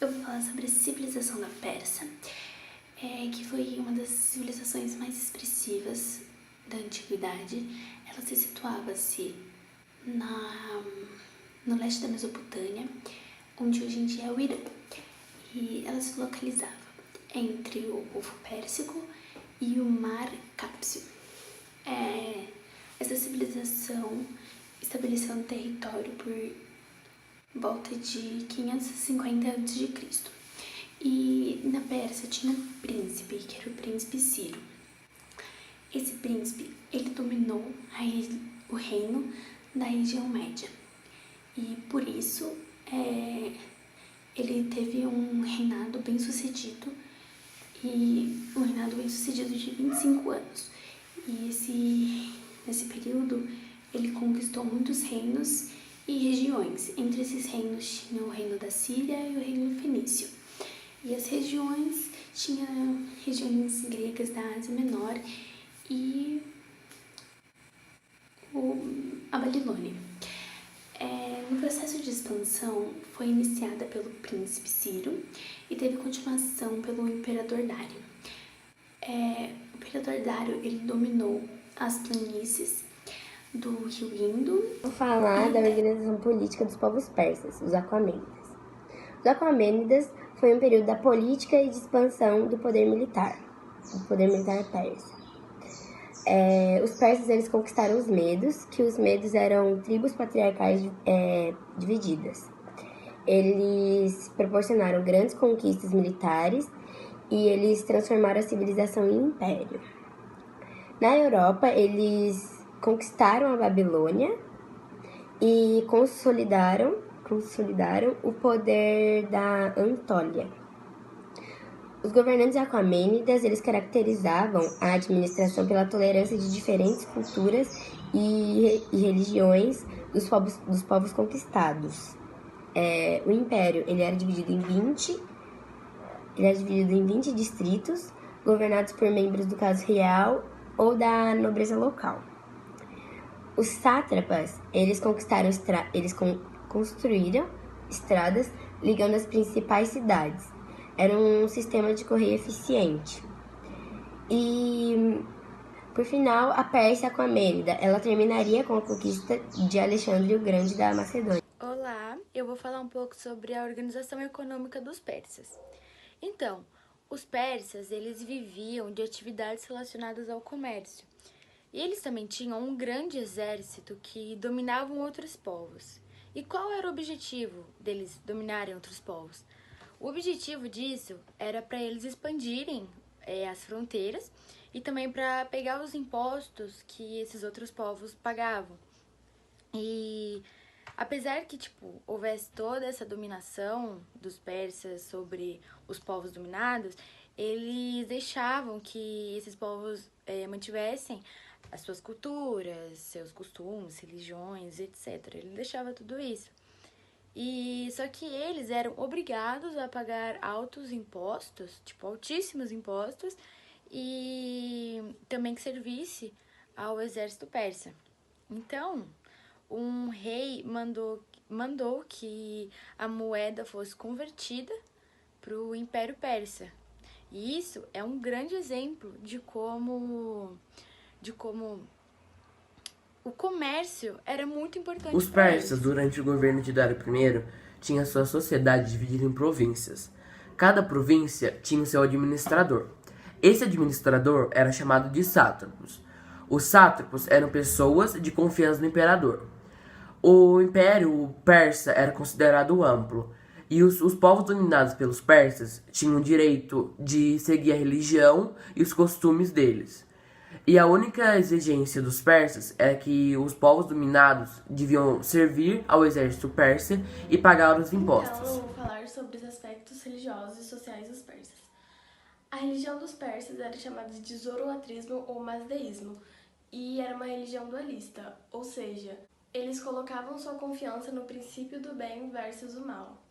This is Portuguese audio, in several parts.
Eu vou falar sobre a civilização da Pérsia, que foi uma das civilizações mais expressivas da antiguidade. Ela se situava-se no leste da Mesopotâmia, onde hoje em dia é o Irã. E ela se localizava entre o Golfo Pérsico e o Mar Cáspio. Essa civilização estabeleceu um território por volta de 550 a.C. E na Pérsia tinha um príncipe, que era o príncipe Ciro. Esse príncipe, ele dominou o reino da região média. E por isso, ele teve um reinado bem sucedido, e um reinado bem sucedido de 25 anos. E nesse período, ele conquistou muitos reinos e regiões. Entre esses reinos tinha o reino da Síria e o reino fenício. E as regiões, tinha regiões gregas da Ásia Menor e a Babilônia. No processo de expansão, foi iniciada pelo príncipe Ciro e teve continuação pelo imperador Dário. O imperador Dário, ele dominou as planícies do rio Indo. Vou falar da organização política dos povos persas, os Aquamênidas. Os Aquamênidas foi um período da política e de expansão do poder militar persa. Os persas, eles conquistaram os medos, que os medos eram tribos patriarcais divididas. Eles proporcionaram grandes conquistas militares e eles transformaram a civilização em império. Na Europa, eles conquistaram a Babilônia e consolidaram o poder da Antólia. Os governantes aquamênidas, eles caracterizavam a administração pela tolerância de diferentes culturas e religiões dos povos conquistados. O império, ele era dividido em 20 distritos, governados por membros do caso real ou da nobreza local. Os sátrapas, eles construíram estradas ligando as principais cidades. Era um sistema de correio eficiente. E, por final, a Pérsia Aquamênida, ela terminaria com a conquista de Alexandre o Grande da Macedônia. Olá, eu vou falar um pouco sobre a organização econômica dos persas. Então, os persas, eles viviam de atividades relacionadas ao comércio. E eles também tinham um grande exército que dominavam outros povos. E qual era o objetivo deles dominarem outros povos? O objetivo disso era para eles expandirem as fronteiras e também para pegar os impostos que esses outros povos pagavam. E apesar que houvesse toda essa dominação dos persas sobre os povos dominados, eles deixavam que esses povos mantivessem as suas culturas, seus costumes, religiões, etc. Ele deixava tudo isso. Só que eles eram obrigados a pagar altos impostos, altíssimos impostos, e também que servisse ao exército persa. Então, um rei mandou que a moeda fosse convertida para o Império Persa. E isso é um grande exemplo de como o comércio era muito importante. Os persas, durante o governo de Dário I, tinham sua sociedade dividida em províncias. Cada província tinha o seu administrador. Esse administrador era chamado de sátrapos. Os sátrapos eram pessoas de confiança do imperador. O império persa era considerado amplo, e os povos dominados pelos persas tinham o direito de seguir a religião e os costumes deles. E a única exigência dos persas é que os povos dominados deviam servir ao exército persa e pagar os impostos. Então, eu vou falar sobre os aspectos religiosos e sociais dos persas. A religião dos persas era chamada de zoroatrismo ou mazdeísmo, e era uma religião dualista, ou seja, eles colocavam sua confiança no princípio do bem versus o mal.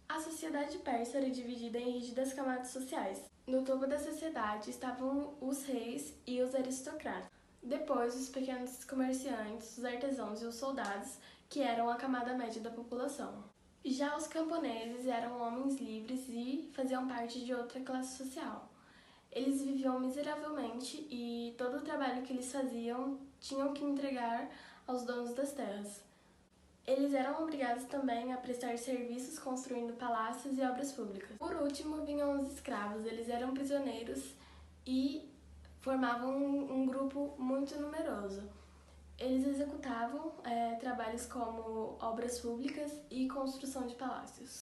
A sociedade persa era dividida em rígidas camadas sociais. No topo da sociedade estavam os reis e os aristocratas. Depois, os pequenos comerciantes, os artesãos e os soldados, que eram a camada média da população. Já os camponeses eram homens livres e faziam parte de outra classe social. Eles viviam miseravelmente e todo o trabalho que eles faziam tinham que entregar aos donos das terras. Eles eram obrigados também a prestar serviços construindo palácios e obras públicas. Por último, vinham os escravos. Eles eram prisioneiros e formavam um grupo muito numeroso. Eles executavam trabalhos como obras públicas e construção de palácios.